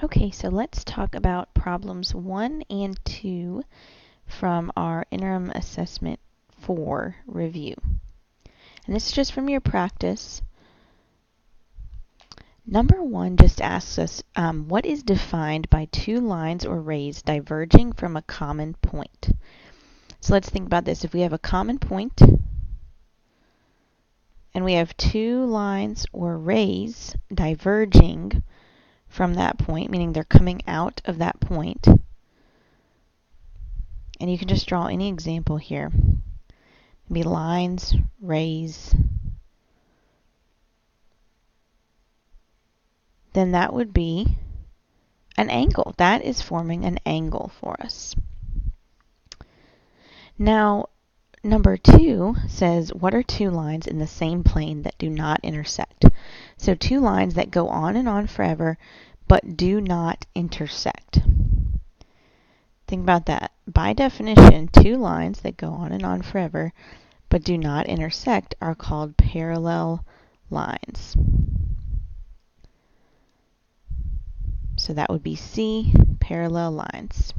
Okay, so let's talk about problems 1 and 2 from our interim assessment 4 review. And this is just from your practice. Number 1 just asks us, what is defined by two lines or rays diverging from a common point? So let's think about this. If we have a common point and we have two lines or rays diverging from that point, meaning they're coming out of that point, and you can just draw any example here. It'd be lines, rays. Then that would be an angle. That is forming an angle for us. Now, number 2 says, what are two lines in the same plane that do not intersect? So two lines that go on and on forever, but do not intersect. Think about that. By definition, two lines that go on and on forever, but do not intersect are called parallel lines. So that would be C, parallel lines.